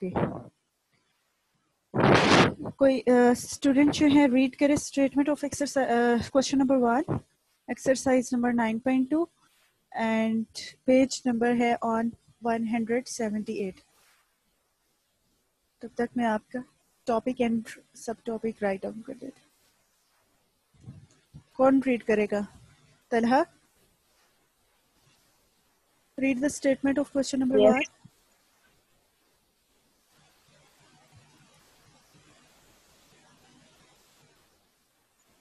Okay, कोई student जो है रीड करे statement of exercise question number 1, exercise number 9.2 and page number है ऑन 178। तब तक मैं आपका टॉपिक एंड सब टॉपिक राइट डाउन कर देती। कौन रीड करेगा? Talha, read the statement of question number 1.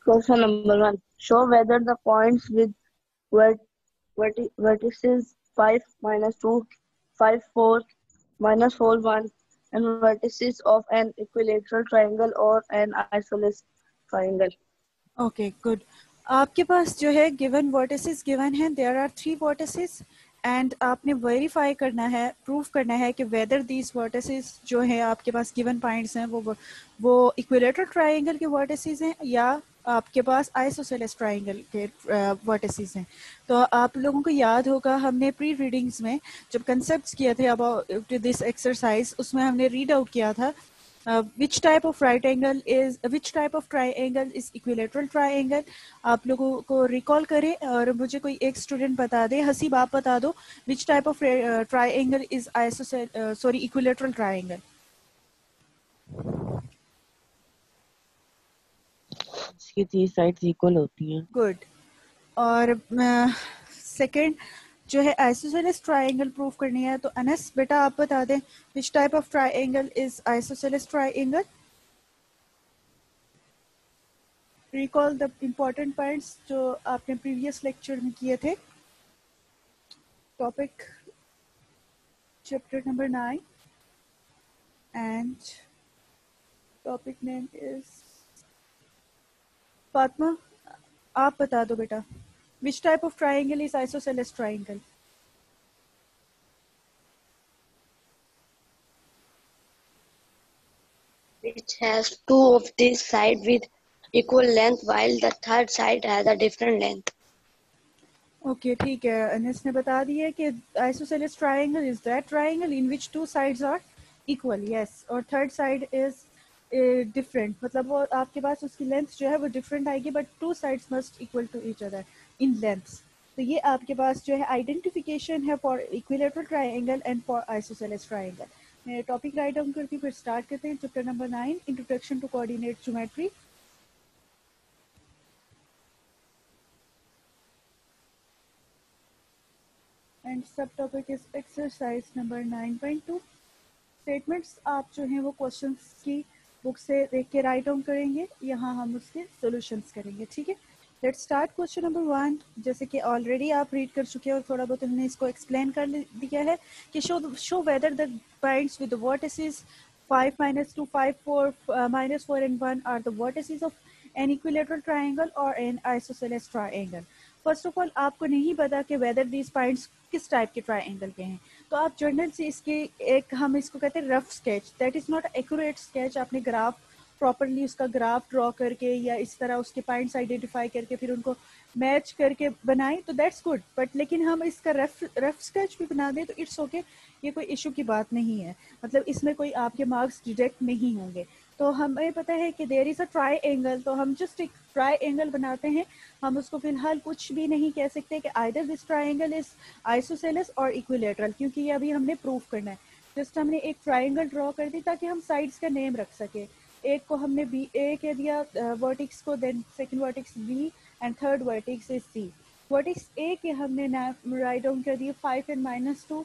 Question number 1. Show whether the points with vertices 5, -2, 5, 4, -4, 1 and vertices of an equilateral triangle or an isosceles triangle. Okay, good. आपके पास जो है given vertices given है, there are 3 vertices and आपने verify करना है, proof करना है कि वेदर दीज वर्टिसेस जो है आपके पास गिवन पॉइंट्स हैं वो इक्विलेटरल ट्रायंगल के वर्टिसेस हैं या आपके पास आइसोसेलेस ट्रायंगल के वर्टिसेस हैं. तो आप लोगों को याद होगा हमने प्री रीडिंग्स में जब कंसेप्ट्स किए थे अबाउट दिस एक्सरसाइज, उसमें हमने रीड आउट किया था which type of triangle is equilateral triangle. आप लोगों को रिकॉल करें और मुझे कोई एक स्टूडेंट बता दे. हसीब, आप बता दो which type of triangle is equilateral triangle. इसकी 3 साइड्स इक्वल होती हैं. गुड. और सेकंड जो है आइसोसेलेस ट्रायंगल प्रूफ करनी है, तो अनस बेटा आप बता दें which type of triangle is isosceles triangle. Recall the important points जो आपने प्रीवियस लेक्चर में किए थे. Topic chapter number 9 and topic name is Fatima, आप बता दो बेटा विच type of triangle is isosceles triangle. Which has two of these sides with equal length while the third side has a different length. Okay, ठीक है. अनस ने बता दिया कि isosceles triangle is that triangle in which 2 sides are equal. Yes, और third side is different, मतलब वो आपके पास उसकी लेंथ जो है वो डिफरेंट आएगी but 2 sides must equal to each other in length. तो ये आपके पास जो है आइडेंटिफिकेशन है for equilateral triangle and for isosceles triangle. मैं टॉपिक राइट डाउन करती हूँ, फिर स्टार्ट करते हैं. Chapter number 9, introduction to coordinate geometry. And subtopic is exercise number 9.2. Statements आप जो हैं वो क्वेश्चंस की बुक से देख के राइट डाउन करेंगे, यहाँ हम उसके सॉल्यूशंस करेंगे. ठीक है, लेट्स स्टार्ट. क्वेश्चन नंबर 1 जैसे कि ऑलरेडी आप रीड कर चुके हैं और थोड़ा बहुत हमने इसको एक्सप्लेन कर दिया है कि show whether the points with the vertices 5, -2, 5, 4, -4 and 1 are the vertices of an equilateral triangle or an isosceles triangle. First of all आपको नहीं पता कि वेदर दीज पॉइंट्स किस टाइप के ट्राइंगल के हैं, तो आप जर्नल से इसके एक हम इसको कहते हैं rough sketch, that is not accurate sketch. आपने ग्राफ प्रॉपरली उसका ग्राफ ड्रॉ करके या इस तरह उसके पॉइंट्स आइडेंटिफाई करके फिर उनको मैच करके बनाएं तो दैट्स गुड, बट लेकिन हम इसका रफ स्केच भी बना दें तो इट्स ओके, ये कोई इशू की बात नहीं है. मतलब इसमें कोई आपके मार्क्स डिडक्ट नहीं होंगे. तो हमें पता है कि there is a triangle, तो हम जस्ट एक ट्राई एंगल बनाते हैं. हम उसको फिलहाल कुछ भी नहीं कह सकते कि either this triangle is isosceles और इक्विलेटरल, क्योंकि ये अभी हमने प्रूफ करना है. जस्ट हमने एक ट्राइंगल ड्रॉ कर दी ताकि हम साइड्स का नेम रख सके. एक को हमने बी ए कह दिया वर्टिक्स को, then second vertex B and third vertex is C. Vertex A के हमने राइट डाउन कर दिए 5 and -2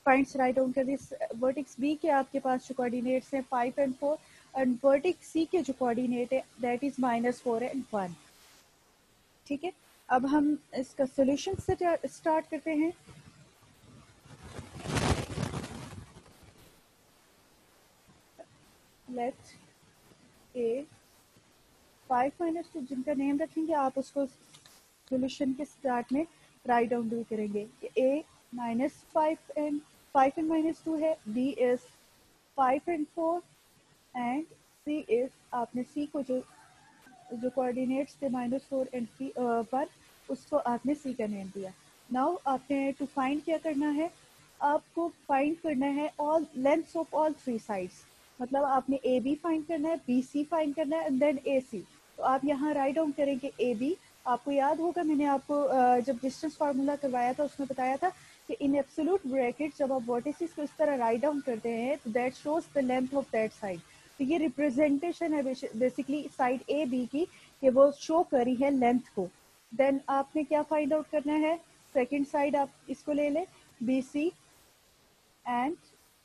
पॉइंट्स राइट डाउन कर दिए. वर्टिक्स बी के आपके पास जो कोऑर्डिनेट्स हैं 5 and 4 एंड वर्टिक्स सी के जो कोऑर्डिनेट है दैट इज -4 and 1. ठीक है, अब हम इसका सॉल्यूशन से स्टार्ट करते हैं. लेट्स ए 5 -2 जिनका नेम रखेंगे आप उसको सॉल्यूशन के स्टार्ट में राइट डाउन भी करेंगे. ए -5 and -2 है, B is 5 and 4 and C is, आपने सी को जो कोऑर्डिनेट्स थे -4 and 1 उसको आपने सी का नेम दिया. नाउ आपने टू फाइंड क्या करना है, आपको फाइंड करना है all lengths of all three sides, मतलब आपने ए बी फाइंड करना है, बी सी फाइंड करना है एंड देन ए सी। तो आप यहाँ राइट डाउन करेंगे ए बी। आपको याद होगा मैंने आपको जब डिस्टेंस फार्मूला करवाया था उसमें बताया था कि इन एब्सोल्यूट ब्रैकेट जब आप वर्टिसेस को इस तरह राइट डाउन करते हैं तो that shows the length of that side. तो ये रिप्रेजेंटेशन है बेसिकली साइड ए बी की, कि वो शो करी है लेंथ को। देन आपने क्या फाइंड आउट करना है, सेकेंड साइड आप इसको ले लें B C, and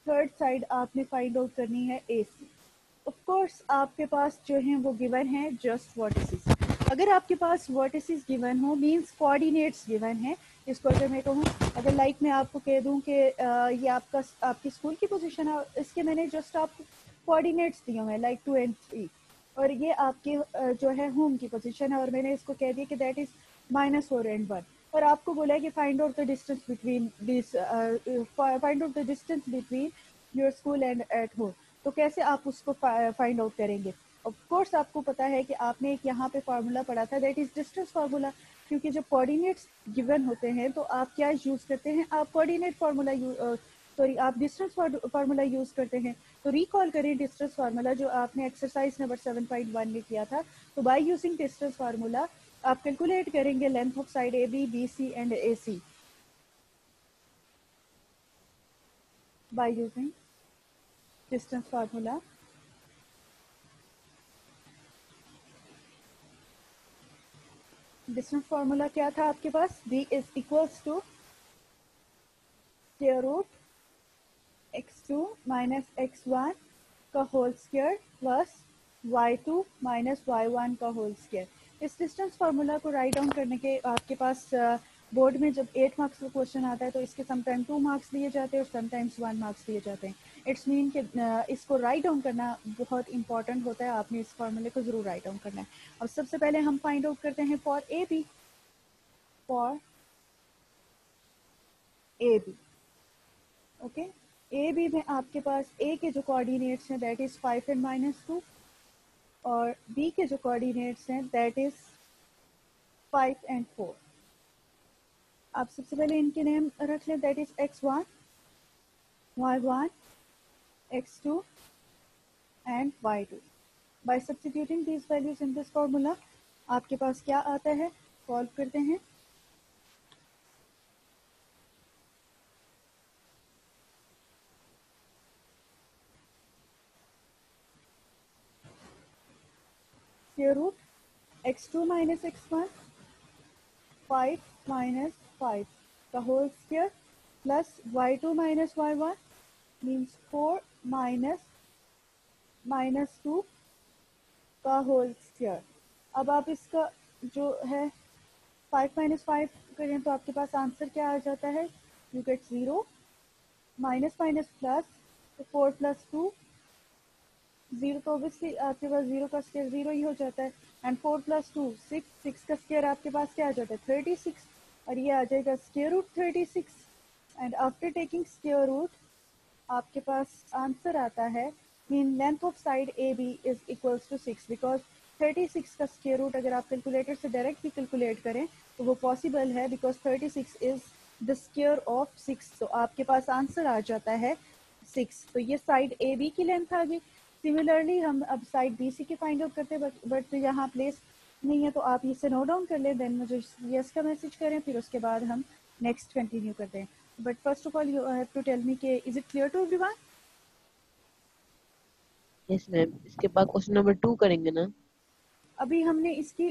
third side आपने फाइंड आउट करनी है ए सी। ऑफ कोर्स आपके पास जो है वो गिवन है जस्ट वर्टिसेस। अगर आपके पास वर्टिसेस गिवन हो मींस कोऑर्डिनेट्स गिवन है, इसको अगर मैं कहूँ, अगर लाइक मैं आपको कह दूं कि ये आपका आपकी स्कूल की पोजीशन है, इसके मैंने जस्ट आपको कोऑर्डिनेट्स दिए हुए हैं लाइक 2 and 3, और ये आपके जो है होम की पोजीशन है और मैंने इसको कह दिया कि दैट इज -4 and 1, और आपको बोला है कि find out the distance between this, find out the distance between your school and at home. तो कैसे आप उसको फाइंड आउट करेंगे? ऑफ कोर्स आपको पता है कि आपने एक यहाँ पे फार्मूला पढ़ा था दैट इज डिस्टेंस फार्मूला, क्योंकि जब कोऑर्डिनेट्स गिवन होते हैं तो आप क्या यूज करते हैं, आप कोऑर्डिनेट फार्मूला सॉरी आप डिस्टेंस फार्मूला यूज करते हैं। तो रिकॉल करें डिस्टेंस फार्मूला जो आपने एक्सरसाइज नंबर 7.1 में किया था। तो बाय यूजिंग डिस्टेंस फार्मूला आप कैलकुलेट करेंगे length of side A B, B C and A C by using distance formula. Distance formula क्या था आपके पास, d is equals to square root x2 minus x1 का whole square plus y2 minus y1 का whole square. इस distance formula को write down करने के आपके पास बोर्ड में जब 8 मार्क्स का क्वेश्चन आता है तो इसके समटाइम 2 मार्क्स दिए जाते हैं और समटाइम्स 1 मार्क्स दिए जाते हैं। इट्स मीन कि इसको राइट डाउन करना बहुत इंपॉर्टेंट होता है, आपने इस फार्मूले को जरूर राइट डाउन करना है। अब सबसे पहले हम फाइंड आउट करते हैं for A B, for A B. Okay, A B में आपके पास ए के जो कोऑर्डिनेट्स हैं दैट इज 5 and -2, और बी के जो कोऑर्डिनेट्स हैं दैट इज 5 and 4। आप सबसे पहले इनके नेम रख लें, that is x1, y1, x2 and y2। Bye substituting these values in this formula आपके पास क्या आता है, सॉल्व करते हैं। Square root x2 minus x1, 5 minus 5 का whole square plus y2 minus y1 means 4 minus -2 का होल स्क्वायर। अब आप इसका जो है 5 माइनस 5 करें तो आपके पास आंसर क्या आ जाता है, you get 0, minus minus plus, तो 4 प्लस 2 0, तो ऑब्वियसली आपके पास 0 का स्क्वायर 0 ही हो जाता है, एंड 4 प्लस 2 6, 6 का स्क्वायर आपके पास क्या आ जाता है 36, और ये आ जाएगा square root 36। And after taking square root आपके पास आंसर आता है, mean length of side A B is equals to 6, because 36 का स्क्वायर रूट अगर आप कैलकुलेटर से डायरेक्ट भी कैलकुलेट करें तो वो पॉसिबल है, because 36 is the square of 6। तो आपके पास आंसर आ जाता है 6। तो ये साइड ए बी की लेंथ आ गई। सिमिलरली हम अब साइड बी सी की फाइंड आउट करते हैं, बट यहाँ प्लेस नहीं है तो आप इसे नोट डाउन कर लें, देन मुझे यस का मैसेज करें, फिर उसके बाद हम नेक्स्ट कंटिन्यू करते हैं। But first of all you have to tell me कि is it clear to everyone? Yes ma'am, इसके बाद क्वेश्चन नंबर 2 करेंगे ना। अभी हमने इसकी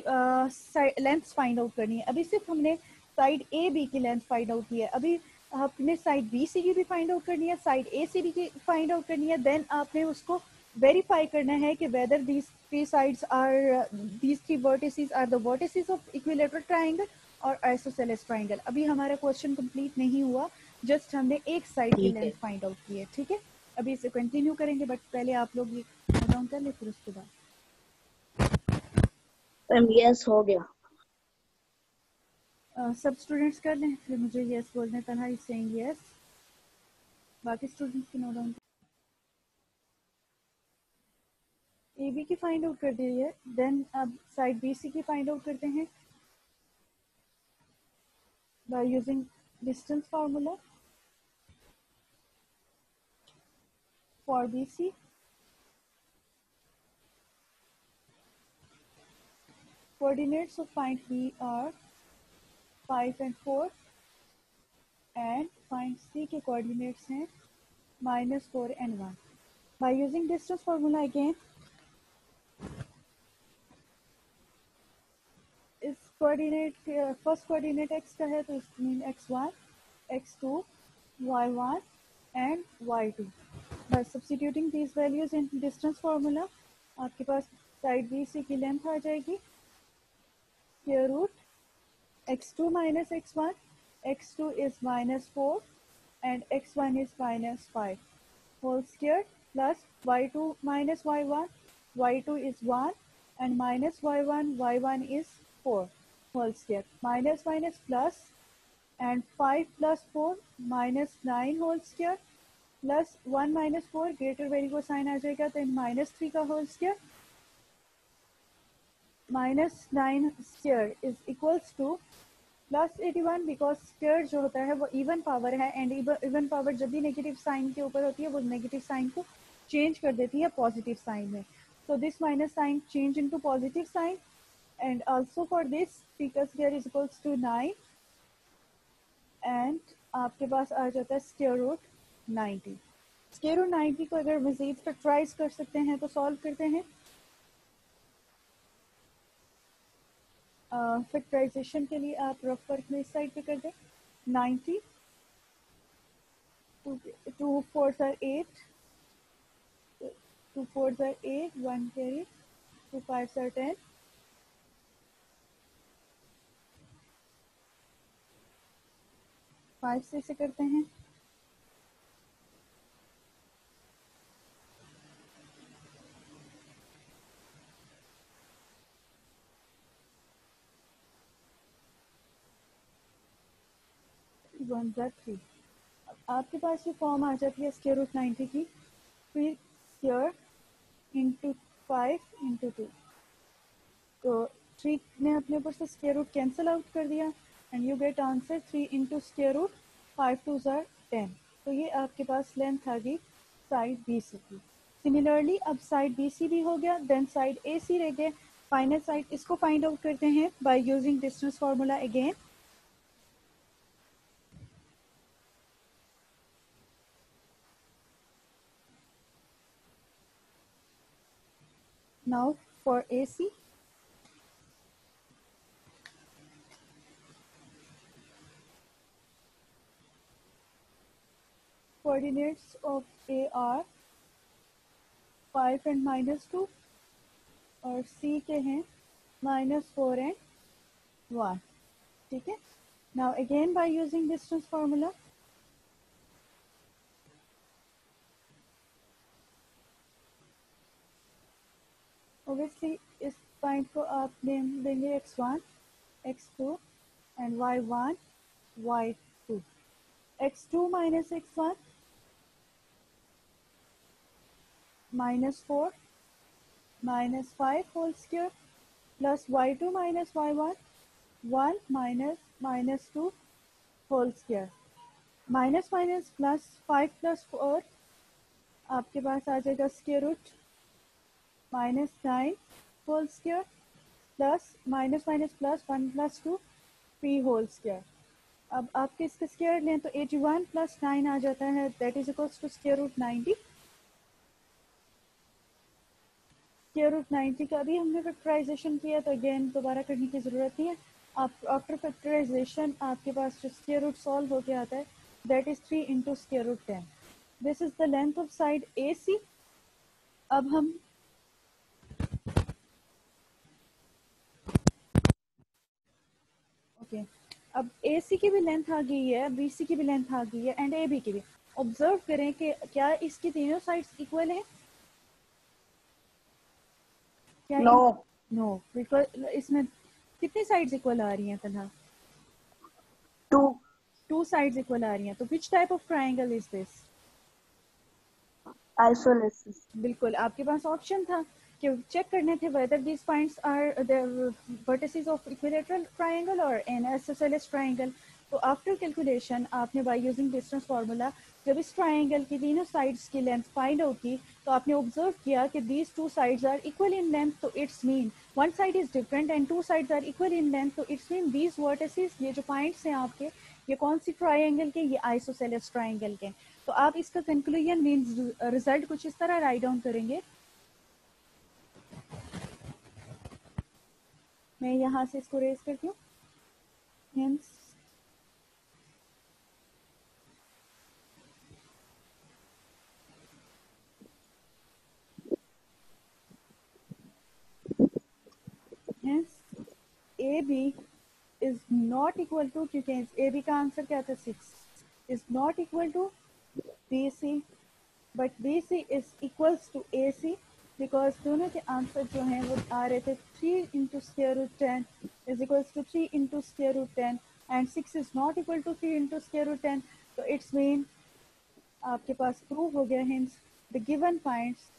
लेंथ फाइंड आउट करनी है, अभी सिर्फ हमने साइड ए बी की लेंथ फाइंड आउट की है, अभी आपने साइड बी सी की भी फाइंड आउट करनी है, साइड ए सी बी की फाइंड आउट करनी है। देन आपने उसको वेरीफाई करना है कि whether these three sides are, these three vertices are the vertices of equilateral triangle और आइसोसेलेस ट्रायंगल। अभी हमारा क्वेश्चन कंप्लीट नहीं हुआ, जस्ट हमने एक साइड की ठीक लेंथ है। फाइंड आउट की है, ठीक है। अभी इसे कंटिन्यू करेंगे, बट पहले आप लोग ये नोट डाउन कर ले, फिर उसके बाद यस हो गया। सब स्टूडेंट्स कर लें, फिर मुझे यस बोलने तनहा इज सेइंग यस, बाकी स्टूडेंट्स की नोट डाउन। ए बी की फाइंड आउट कर दी है, देन अब साइड बी सी की फाइंड आउट करते हैं bye using distance formula. for BC, coordinates of point B are 5 and 4 and point C के coordinates हैं -4 and 1. By using distance formula again, इस coordinate first coordinate x का है तो it mean x1, x2, y1 and y2. By substituting these values in distance formula, आपके पास side BC की length आ जाएगी square root x2 minus x1, x2 is -4 and x1 is -5 whole square plus y2 minus y1, y2 is 1 and minus y1, y1 is 4 whole square, minus minus plus and 5 plus 4 minus 9 whole square plus 1 minus 4 greater value को sign आ जाएगा तो -3 का whole square -9 square is equals to +81 because square जो होता है वो even power है and even power जब भी नेगेटिव साइन के ऊपर होती है वो नेगेटिव साइन को चेंज कर देती है पॉजिटिव साइन में. So this minus sign change into positive sign and also for this secant square is equals to 9 and आपके पास आ जाता है square root 90. Square root 90 को अगर मज़ीद फैक्टराइज कर सकते हैं तो सॉल्व करते हैं. फैक्टराइजेशन के लिए आप रफ वर्क में इस साइड पे कर दें. 90 2 4s are 8 2 4s are 8 1 carry 2 5s are 10 5 से इसे करते हैं. आपके पास ये फॉर्म आ जाती है स्क्वायर रूट 90 की. फिर स्क्वायर इंटू 5 इंटू 2 तो 3 ने अपने ऊपर से स्क्वायर रूट कैंसिल आउट कर दिया and you get answer 3 into square root 5 2s are 10. तो ये आपके पास लेंथ आ गई साइड बी सी की. सिमिलरली अब साइड बी सी भी हो गया देन साइड ए सी रह गए. फाइनल साइड इसको फाइंड आउट करते हैं bye using distance formula again. Now for AC, coordinates of A are 5 and -2 और C के हैं -4 and 1. ठीक है. Now again by using distance formula, obviously इस पॉइंट को आप नेम देंगे x1, x2 and y1, y2. x2 minus x1 -4 -5 whole square plus y2 minus y1 1 minus 2 whole square. Minus minus plus 5 plus 4 आपके पास आ जाएगा square root -9 whole square plus minus minus plus 1 plus 2 3 whole square. अब आपके इसका square लें तो 81 plus 9 आ जाता है that is equals to square root 90. Square root 90 का अभी हमने फैक्टराइजेशन किया तो अगेन दोबारा करने की ज़रूरत नहीं है. आप आफ्टर फैक्टराइजेशन आपके पास जो स्क्वायर रूट सॉल्व होके आता है that is 3 into square root 10. This is the length of side A C. अब हम अब ए सी की भी लेंथ आ गई है बी सी की भी लेंथ आ गई है एंड ए बी की भी. ऑब्जर्व करें कि क्या इसकी तीनों साइड्स इक्वल हैं. क्या नो बिकॉज इसमें कितनी साइड्स इक्वल आ रही हैं तन्हा. 2 साइड्स इक्वल आ रही हैं. तो which type of triangle is this. Isosceles. बिल्कुल आपके पास ऑप्शन था कि चेक करने थे whether these points are the vertices of equilateral triangle or an isosceles triangle. तो आफ्टर कैलकुलेशन आपने बाय यूजिंग डिस्टेंस फार्मूला जब इस ट्राइंगल की तीनों साइड्स की लेंथ फाइंड आउट की तो आपने ऑब्जर्व किया कि these two sides are equal in length, तो it's mean one side is different and two sides are equal in length, तो इट्स मीन दीज वर्टिसेस, ये जो पॉइंट्स हैं आपके, ये कौन सी ट्राइंगल के, ये आइसोसेलेस ट्राइंगल के। तो आप इसका कंक्लूजन मीन्स रिजल्ट कुछ इस तरह राइट डाउन करेंगे। मैं यहाँ से इसको रेज करती हूँ। Hence, AB is not equal to, क्योंकि AB का आंसर क्या था 6, is not equal to BC, but BC is equals to AC because दोनों के आंसर जो हैं वो आ रहे थे 3 into square root 10 is equals to 3 into square root 10 and 6 is not equal to 3 into square root 10, तो it's mean आपके पास prove हो गया। hence the given points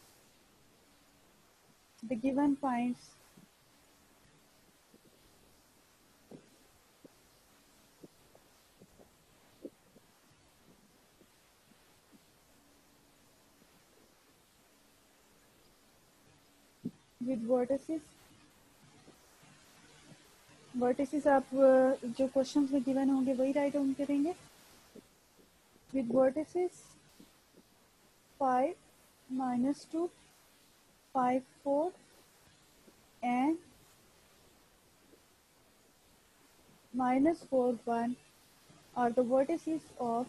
with vertices आप जो क्वेश्चंस में गिवन होंगे वही राइट डाउन करेंगे। with vertices 5, -2, 5, 4 and -4, 1 are the vertices of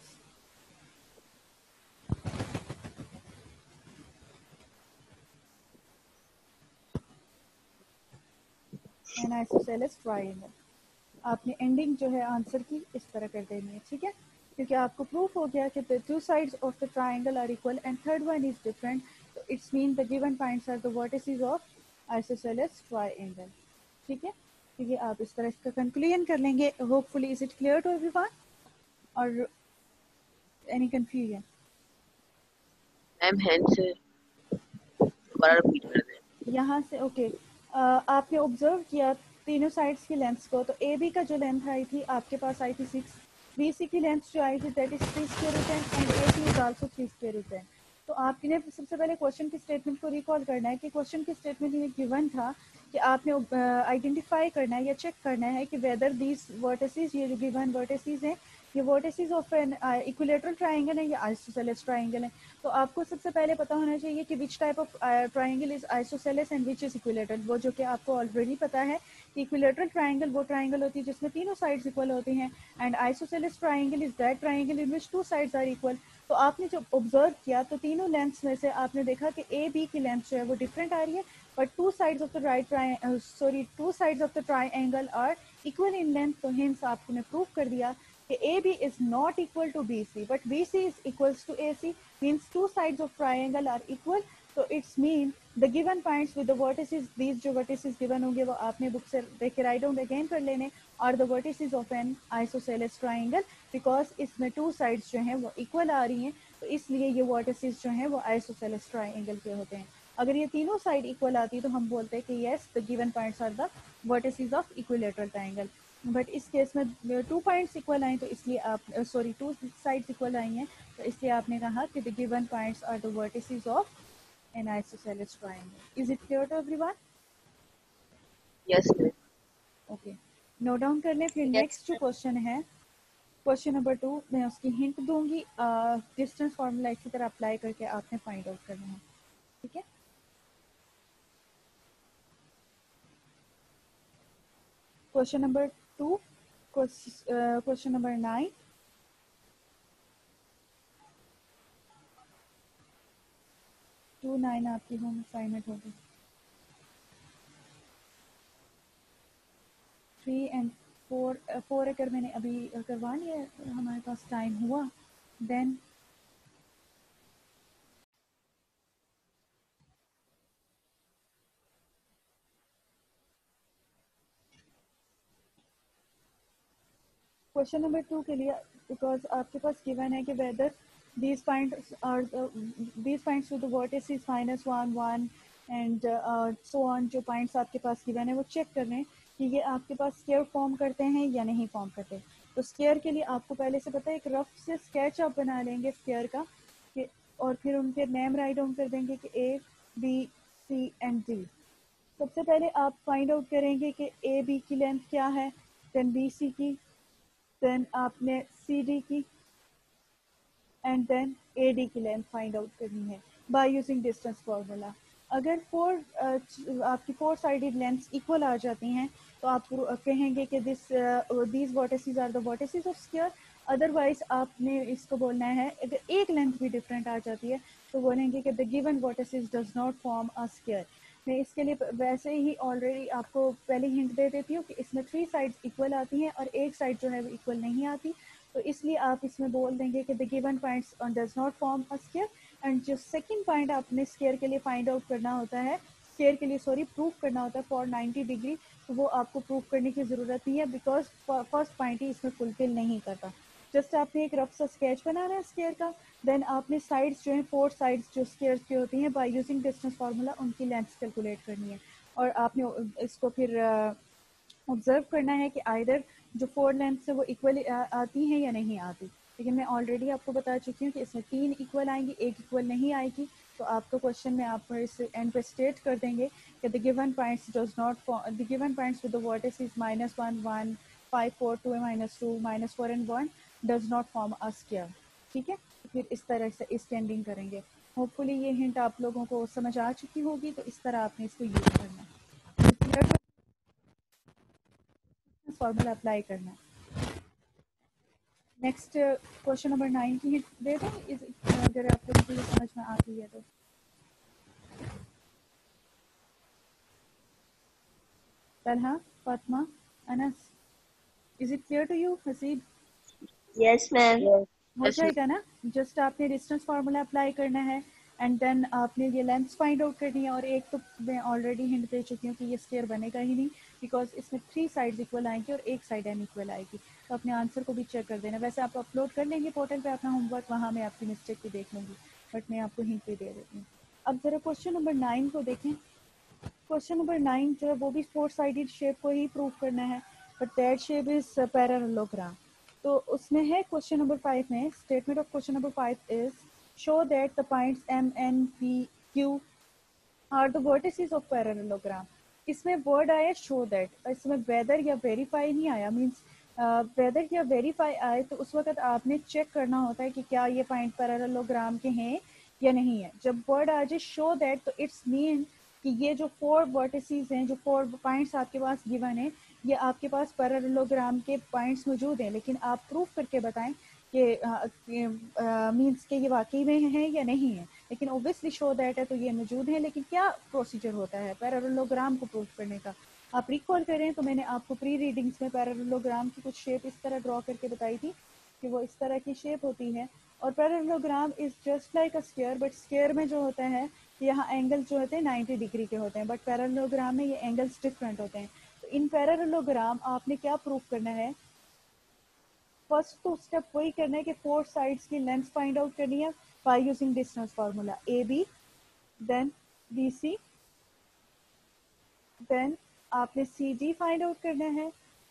an isosceles triangle। आपने एंडिंग जो है आंसर की इस तरह कर देनी है, ठीक है, क्योंकि आपको प्रूफ हो गया कि the two sides of the triangle are equal and third one is different, so it's mean the given points are the vertices of isosceles triangle, ठीक है। तो ये आप इस तरह इसका कंक्लूजन कर लेंगे। Hopefully is it clear to everyone और एनी कंफ्यूजन? मैम हैंड से दोबारा रिपीट कर दें। यहाँ से ओके आपने ऑब्जर्व किया तीनों साइड्स की लेंथ्स को, तो ए बी का जो लेंथ आई थी आपके पास आई थी 6, बी सी की लेंथ जो आई थी that is 3 square root 10 and A C is also 3 square root 10। तो आपने सबसे पहले क्वेश्चन की स्टेटमेंट को रिकॉल करना है कि क्वेश्चन की स्टेटमेंट में गिवन था कि आपने आइडेंटिफाई करना है या चेक करना है कि वेदर दीज वर्टिसेस, ये जो गिवन वर्टिसेस हैं ये vertices of an equilateral triangle है या आइसोसेलेस ट्राइंगल है। तो आपको सबसे पहले पता होना चाहिए कि which type of triangle is isosceles and which is equilateral, वो जो कि आपको ऑलरेडी पता है कि इक्विलेटरल ट्राइंगल वो ट्राइंगल होती है जिसमें तीनों साइड्स इक्वल होती हैं and isosceles triangle is that triangle in which two sides are equal. तो आपने जब ऑब्जर्व किया तो तीनों लेंथ्स में से आपने देखा कि ए बी की लेंथ जो है वो डिफरेंट आ रही है, but two sides of the triangle are equal in length. तो हिंस आपने प्रूव कर दिया कि AB is not equal to BC, but BC is equals to AC, means two sides of triangle are equal. So it's mean the given points with the vertices, these जो vertices given होंगे वो आपने book से देख के write down again कर लेने, are the vertices of an isosceles triangle, because इसमें two sides जो हैं वो equal आ रही हैं, तो इसलिए ये vertices जो हैं वो isosceles triangle के होते हैं। अगर ये तीनों साइड इक्वल आती तो हम बोलते हैं कि yes the given points are the vertices of equilateral triangle, but इस केस में 2 पॉइंट्स इक्वल आए तो इसलिए आप सॉरी 2 साइड्स इक्वल आई हैं तो इसलिए आपने कहा कि the given points are the vertices of an isosceles triangle. Is it clear to everyone? Yes ma'am. Okay, note down कर लें। फिर नेक्स्ट जो क्वेश्चन है क्वेश्चन नंबर 2, मैं उसकी हिंट दूंगी, डिस्टेंस फार्मूला इसी तरह अप्लाई करके आपने फाइंड आउट करना है, ठीक है। Question number 2, question number 9, two 9 आपकी होम असाइनमेंट होगी। 3 एंड 4 अगर मैंने अभी करवा लिया, हमारे पास टाइम हुआ, देन क्वेश्चन नंबर 2 के लिए बिकॉज आपके पास गिवन है कि weather these points with the vertices -1 1 and so on, जो पॉइंट्स आपके पास गिवन है वो चेक कर रहे हैं कि ये आपके पास स्क्वायर फॉर्म करते हैं या नहीं फॉर्म करते। तो स्क्वायर के लिए आपको पहले से पता है, एक रफ से स्केच आप बना लेंगे स्क्वायर का और फिर उनके नेम राइट डाउन कर देंगे कि A B C and D. सबसे पहले आप फाइंड आउट करेंगे कि ए बी की लेंथ क्या है, देन बी सी की, देन आपने सी डी की एंड देन ए डी की लेंथ फाइंड आउट करनी है बाय यूजिंग डिस्टेंस फार्मूला। अगर आपकी फोर साइडेड लेंथ्स इक्वल आ जाती हैं तो आप कहेंगे कि these vertices are the vertices of square. Otherwise आपने इसको बोलना है, अगर एक लेंथ भी डिफरेंट आ जाती है तो बोलेंगे कि the given vertices does not form a square. मैं इसके लिए वैसे ही ऑलरेडी आपको पहले हिंट दे देती हूँ कि इसमें 3 साइड्स इक्वल आती हैं और एक साइड जो है वो इक्वल नहीं आती, तो इसलिए आप इसमें बोल देंगे कि the given points does not form a square. And जो सेकंड पॉइंट आपने स्क्वायर के लिए फाइंड आउट करना होता है, स्क्वायर के लिए सॉरी प्रूफ करना होता है फॉर 90 डिग्री, तो वो आपको प्रूफ करने की ज़रूरत नहीं है बिकॉज फर्स्ट पॉइंट ही इसमें फुलफिल नहीं करता। जस्ट आपने एक रफ सा स्केच बनाना है स्क्वायर का, देन आपने साइड्स जो हैं 4 साइड्स जो स्क्वायर की होती हैं बाय यूजिंग डिस्टेंस फार्मूला उनकी लेंथ कैलकुलेट करनी है और आपने इसको फिर ऑब्जर्व करना है कि आइदर जो 4 लेंथ से वो इक्वल आती हैं या नहीं आती। लेकिन मैं ऑलरेडी आपको बता चुकी हूँ कि इसमें 3 इक्वल आएंगी, एक इक्वल नहीं आएगी, तो आपका क्वेश्चन में आप इस एंड पे स्टेट कर देंगे कि the given points does not the given points with the vertices -1 1 5 4 2 -2 -4 and 1 does not form a square. ठीक है, तो फिर इस तरह से इसकी एंडिंग करेंगे। होपफुली ये हिंट आप लोगों को समझ आ चुकी होगी, तो इस तरह आपने इसको यूज करना है, फॉर्मूला अप्लाई करना है। नेक्स्ट क्वेश्चन नंबर 9 की हिंट दे दो अगर आप लोगों को ये समझ में आती है तो। Talha, Fatima, Anas, is it clear to you? Haseeb, Yes, ma'am. हो यस जाएगा ना? जस्ट आपने डिस्टेंस फार्मूला अप्लाई करना है एंड देन आपने ये लेंथ फाइंड आउट करनी है। और एक तो मैं ऑलरेडी हिंट दे चुकी हूँ कि ये स्क्वायर बनेगा ही नहीं बिकॉज इसमें 3 साइड्स इक्वल आएंगी और एक साइड अनइक्वल आएगी। तो अपने आंसर को भी चेक कर देना। वैसे आप अपलोड कर लेंगे पोर्टल पे अपना होमवर्क, वहाँ मैं आपकी मिस्टेक भी देख लूँगी, बट मैं आपको हिंट भी दे देती हूँ। अब ज़रा क्वेश्चन नंबर 9 को देखें। क्वेश्चन नंबर 9 जो है वो भी 4 साइडेड शेप को ही प्रूव करना है, but that shape is parallelogram. तो उसमें है क्वेश्चन नंबर 5 में, statement of question number 5 is show that the points M N P Q are the vertices of parallelogram. इसमें वर्ड आया शो दैट, इसमें वेदर या वेरीफाई नहीं आया। मीन्स वेदर या वेरीफाई आए तो उस वक्त आपने चेक करना होता है कि क्या ये पॉइंट पैरेललोग्राम के हैं या नहीं है। जब वर्ड आ जाए शो दैट तो इट्स मीन कि ये जो 4 वर्टिसेस हैं, जो 4 पॉइंट्स आपके पास गिवन है, ये आपके पास पैरेललोग्राम के पॉइंट्स मौजूद हैं, लेकिन आप प्रूफ करके बताएं कि मीन्स के ये वाकई में है या नहीं है। लेकिन ओब्वियसली शो दैट है तो ये मौजूद है, लेकिन क्या प्रोसीजर होता है पैरेललोग्राम को प्रूफ करने का? आप रिकॉल करें तो मैंने आपको प्री रीडिंग्स में पैरेललोग्राम की कुछ शेप इस तरह ड्रॉ करके बताई थी कि वो इस तरह की शेप होती है। और parallelogram is just like a square, but square में जो होता है यहाँ एंगल जो होते हैं 90 डिग्री के होते हैं, बट पैरेललोग्राम में ये एंगल्स डिफरेंट होते हैं। तो इन पैरेललोग्राम आपने क्या प्रूफ करना है? फर्स्ट तो स्टेप वही करना है कि 4 साइड्स की लेंथ फाइंड आउट करनी है by using distance formula A B, then B C, then आपने सी डी फाइंड आउट करना है,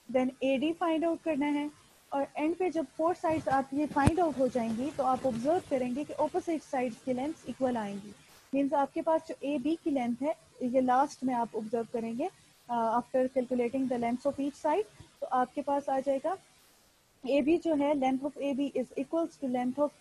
then A D find out करना है। और एंड पे जब 4 साइड्स आप ये फाइंड आउट हो जाएंगी तो आप ऑब्जर्व करेंगे कि ऑपोजिट साइड्स की लेंथ इक्वल आएंगी। मीन्स आपके पास जो ए बी की लेंथ है, ये लास्ट में आप ऑब्जर्व करेंगे after calculating the length of each side, तो आपके पास आ जाएगा ए बी जो है, length of A B is equals to length of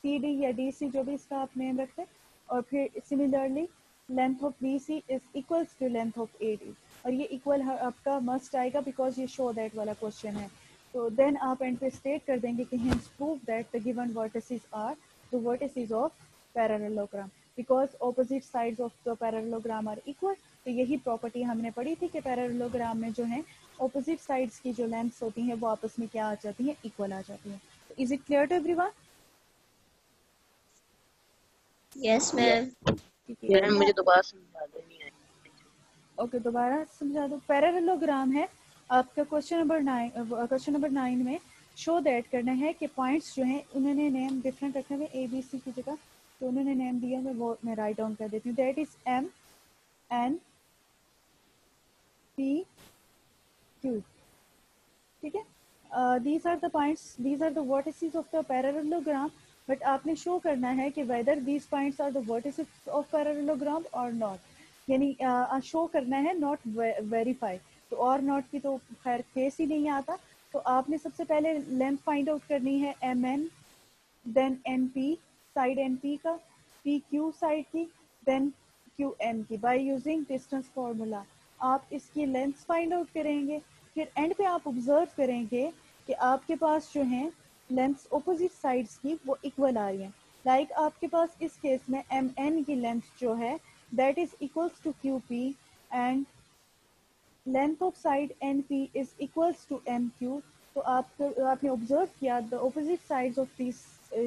C D या डी सी, जो भी इसका आप नेम रखते हैं। और फिर similarly length of B C is equals to length of A D, और ये इक्वल आपका मस्ट आएगा बिकॉज ये शो दैट वाला क्वेश्चन है। तो देन आप एंड पे स्टेट कर देंगे कि hence prove that the given vertices are the vertices of parallelogram because opposite sides of the parallelogram are equal. तो यही प्रॉपर्टी हमने पढ़ी थी कि पैरेललोग्राम में जो है ऑपोजिट साइड्स की जो लेंथ्स होती हैं वो आपस में क्या आ जाती हैं? इक्वल आ जाती हैं। तो is it clear to everyone? Yes, ma'am. ठीक यार है, मुझे दोबारा समझा दो, नहीं आई। ओके दोबारा समझा दो। पैरेललोग्राम है आपका क्वेश्चन नंबर 9। क्वेश्चन नंबर 9 में शो दैट करना है कि पॉइंट्स जो हैं उन्होंने नेम डिफरेंट रखे हुए, ए बी सी की जगह तो उन्होंने नेम दिया है, वो मैं राइट डाउन कर देती हूँ। That is M N P Q. ठीक है, these are the points, these are the vertices of the parallelogram, but आपने शो करना है कि whether these points are the vertices of parallelogram or not, यानी शो करना है, not verify. तो और नॉट की तो खैर केस ही नहीं आता. तो आपने सबसे पहले लेंथ फाइंड आउट करनी है mn, then np side np का, pq साइड की, देन qm की, बाय यूजिंग डिस्टेंस फार्मूला आप इसकी लेंथ फाइंड आउट करेंगे. फिर एंड पे आप ऑब्जर्व करेंगे कि आपके पास जो है लेंथ्स ऑपोजिट साइड्स की वो इक्वल आ रही हैं. लाइक आपके पास इस केस में mn की लेंथ जो है that is equals to qp and length of side np is equals to mq. तो आपने ऑब्जर्व किया the opposite sides of this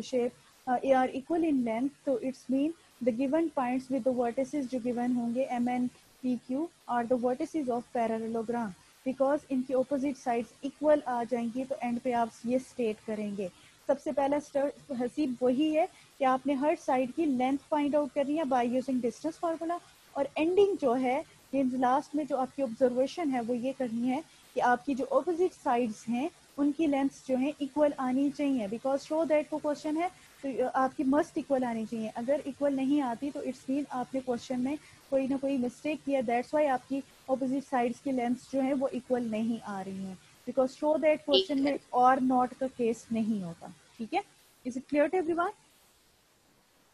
shape are equal in length. तो it's mean the given points with the vertices जो given होंगे mn pq are the vertices of parallelogram, because इनकी opposite sides equal आ जाएंगी. तो and पे आप ये स्टेट करेंगे. सबसे पहला स्टेप हसीब वही है कि आपने हर साइड की लेंथ फाइंड आउट करनी है बाय यूजिंग डिस्टेंस फार्मूला. और एंडिंग जो है मीन्स लास्ट में जो आपकी ऑब्जर्वेशन है वो ये करनी है कि आपकी जो ऑपोजिट साइड्स हैं उनकी लेंथ्स जो है इक्वल आनी चाहिए, बिकॉज शो दैट वो क्वेश्चन है तो आपकी मस्ट इक्वल आनी चाहिए. अगर इक्वल नहीं आती तो इट्स मीन आपने क्वेश्चन में कोई ना कोई मिस्टेक किया, दैट्स वाई आपकी ऑपोजिट साइड्स की लेंथ्स जो है वो इक्वल नहीं आ रही हैं, बिकॉज शो दैट क्वेश्चन ठीक है. में और नॉट का केस नहीं होता. ठीक है, is it clear to everyone?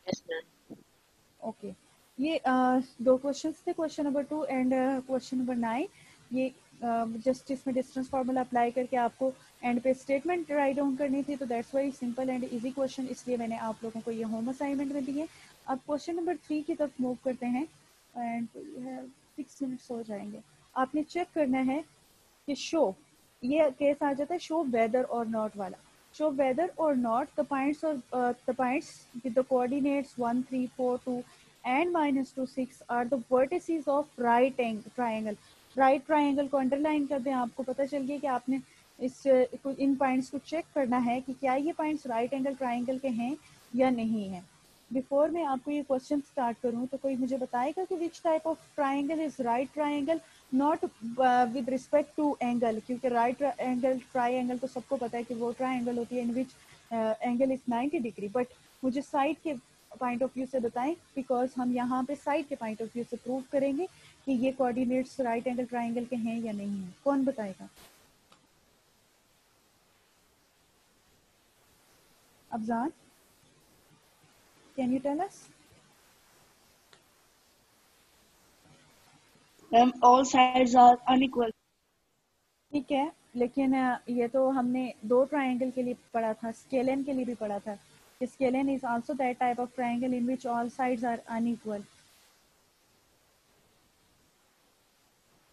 Yes ma'am. Okay, ये दो क्वेश्चंस थे, question number 2 and question number 9. ये जस्ट इसमें डिस्टेंस फार्मूला अप्लाई करके आपको एंड पे स्टेटमेंट राइट डाउन करनी थी. तो that's why simple and easy question, इसलिए मैंने आप लोगों को ये होम असाइनमेंट में दिए. अब क्वेश्चन नंबर 3 की तरफ मूव करते हैं एंड 6 मिनट्स हो जाएंगे. आपने चेक करना है कि शो, ये केस आ जाता है शो वेदर और नॉट वाला. show whether or not the points with the coordinates 1 3 4 2 and -2 6 are the vertices of right triangle. Right triangle को अंडरलाइन कर दें. आपको पता चल गया कि आपने इन पॉइंट्स को चेक करना है कि क्या ये पॉइंट्स राइट एंगल ट्राइंगल के हैं या नहीं है. बिफोर मैं आपको ये क्वेश्चन स्टार्ट करूं तो कोई मुझे बताएगा कि which type of triangle is right triangle, not with respect to angle, क्योंकि राइट एंगल ट्राइंगल तो सबको पता है कि वो ट्राइंगल होती है in which angle is 90 degree. But मुझे साइड के पॉइंट ऑफ व्यू से बताएं, बिकॉज हम यहाँ पे साइड के पॉइंट ऑफ व्यू से प्रूव करेंगे कि ये कोऑर्डिनेट्स राइट एंगल ट्राइंगल के हैं या नहीं है. कौन बताएगा? Afzan, can you tell us? All sides are unequal. ठीक है, लेकिन ये तो हमने दो ट्राइंगल के लिए पढ़ा था, स्केलन के लिए भी पढ़ा था. Scalene is also that type of triangle in which all sides are unequal.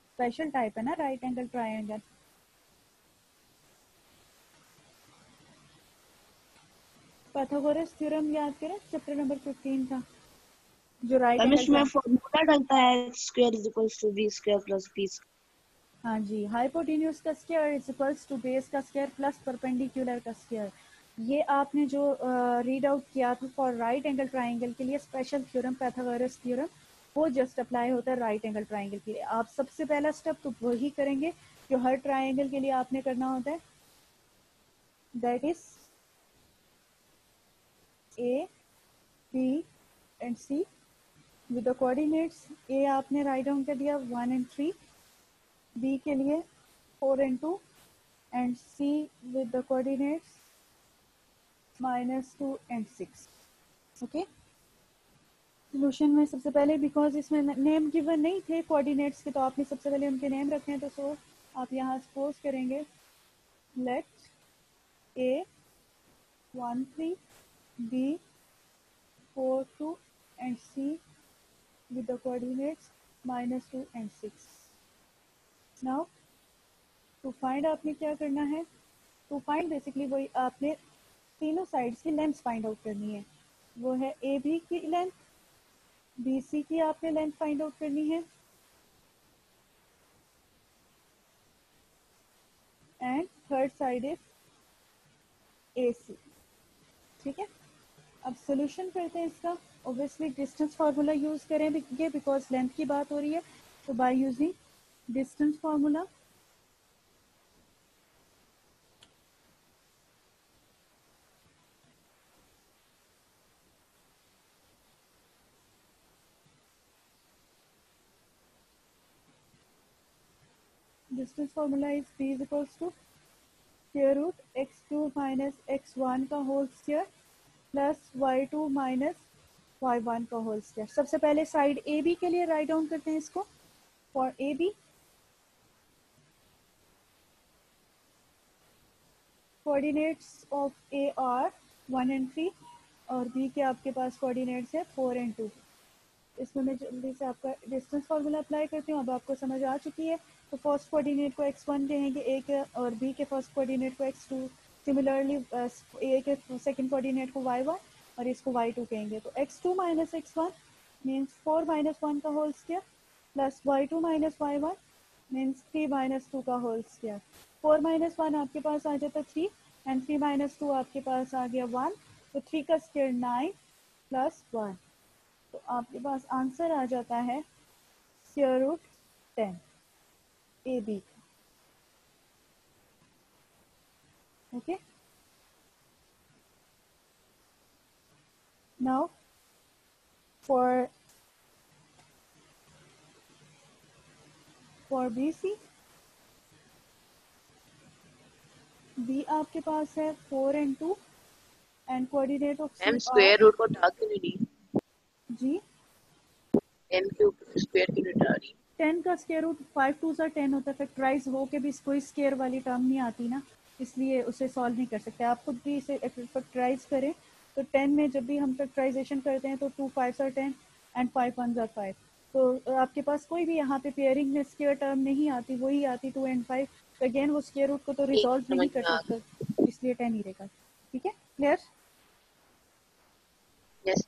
Special type है ना right angle triangle. Pythagoras theorem याद करें, चैप्टर नंबर 15 का, जो राइट एंगल इसमें फॉर्मूला डलता है square is equals to B square plus B. हाँ जी, हाइपोटेन्यूज का square is equals to base का स्क्वायर प्लस परपेंडिकुलर का स्क्वायर. ये आपने जो रीड आउट किया था फॉर राइट एंगल ट्राइंगल के लिए स्पेशल थ्योरम, पाइथागोरस थ्योरम, वो जस्ट अप्लाई होता है राइट एंगल ट्राइंगल के लिए. आप सबसे पहला स्टेप तो वही करेंगे जो हर ट्राइंगल के लिए आपने करना होता है, that is A B and C with the coordinates. A आपने राइट डाउन कर दिया 1 and 3, B के लिए 4 and 2 and C with the coordinates -2 and 6. Okay, solution में सबसे पहले, बिकॉज इसमें नेम गिवन नहीं थे कोऑर्डिनेट्स के, तो आपने सबसे पहले उनके नेम रखने हैं. तो सो आप यहाँ सपोज करेंगे late A 1 3, B 4 2 and C with the coordinates -2 and 6. Now to find आपने क्या करना है, टू फाइंड बेसिकली वही आपने तीनों साइड्स की लेंथ फाइंड आउट करनी है. वो है ए बी की लेंथ, बी सी की आपने लेंथ फाइंड आउट करनी है, and third side is A C. ठीक है, अब सोल्यूशन करते हैं इसका. ऑब्वियसली डिस्टेंस फार्मूला यूज करेंगे बिकॉज लेंथ की बात हो रही है. तो by using distance formula distance formula is b is equals to square root x2 minus x1 का whole square plus y2 minus y1 का होल स्क्वायर। सबसे पहले साइड ए बी के लिए राइट डाउन करते हैं इसको। For A B coordinates of A are 1 and 3 और बी के आपके पास कोऑर्डिनेट्स है 4 and 2। इसमें मैं जल्दी से आपका डिस्टेंस फार्मूला अप्लाई करती हूँ। अब आपको समझ आ चुकी है। तो फर्स्ट कोऑर्डिनेट को x1 कहेंगे ए के, और बी के फर्स्ट कोऑर्डिनेट को x2, सिमिलरली ए के सेकंड कोऑर्डिनेट को y1 और इसको y2 कहेंगे। तो x2 minus x1 means 4 minus 1 का whole square plus y2 minus y1 means 3 minus 2 का होल स्क्वायर। 4 माइनस 1 आपके पास आ जाता 3 एंड 3 माइनस 2 आपके पास आ गया 1। तो 3 का स्क्वायर 9 प्लस 1। तो आपके पास आंसर आ जाता है square root 10 A B. Okay, now for B C, B आपके पास है 4 and 2 and coordinate of ma'am C square root को उठा के नहीं दी, जी 10 क्यूब स्क्वायर की उठा रही। 10 का स्क्वायर रूट 5 2 सा 10 होता है। फैक्टराइज हो के भी कोई स्क्वायर वाली टर्म नहीं आती ना, इसलिए उसे सॉल्व नहीं कर सकते। आप खुद भी इसे फैक्टराइज करें तो 10 में जब भी हम फैक्टराइजेशन करते हैं तो 2 5 are 10 एंड 5 1s are 5। तो आपके पास कोई भी यहाँ पे पेयरिंग में स्क्वायर टर्म नहीं आती, वही आती 2 and 5। तो अगेन वो स्क्वायर रूट को तो रिजॉल्व समझ नहीं में कर आ सकता, इसलिए 10 ही रहेगा। ठीक है, क्लियर? यस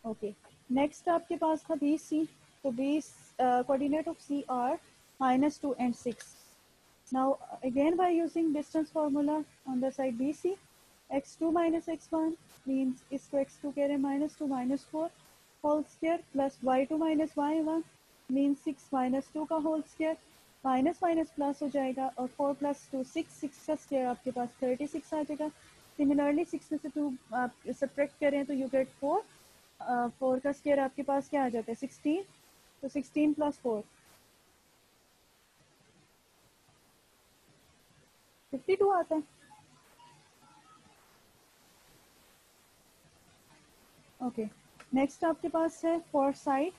ओके, नेक्स्ट आपके पास था बी सी। तो B coordinate of C are -2 and 6. Now again by using distance formula on the side BC, x2 minus x1 means इसको x2 कह रहे हैं -2 -4 whole square plus y2 minus y1 means 6 minus 2 का whole square, minus minus plus हो जाएगा और 4 + 2 6, 6 का square आपके पास 36 आ जाएगा। सिमिलरली 6 में से 2 आप सब्ट्रैक्ट करें तो यू गेट 4। 4 का स्क्वायर आपके पास क्या आ जाता है 16। तो 16 + 4 52 आता है। ओके, नेक्स्ट आपके पास है for side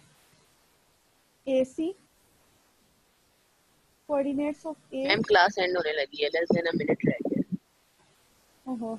A C, coordinates of A. Ma'am class end होने लगी है, लेस देन अ मिनट रह गया। ओहो,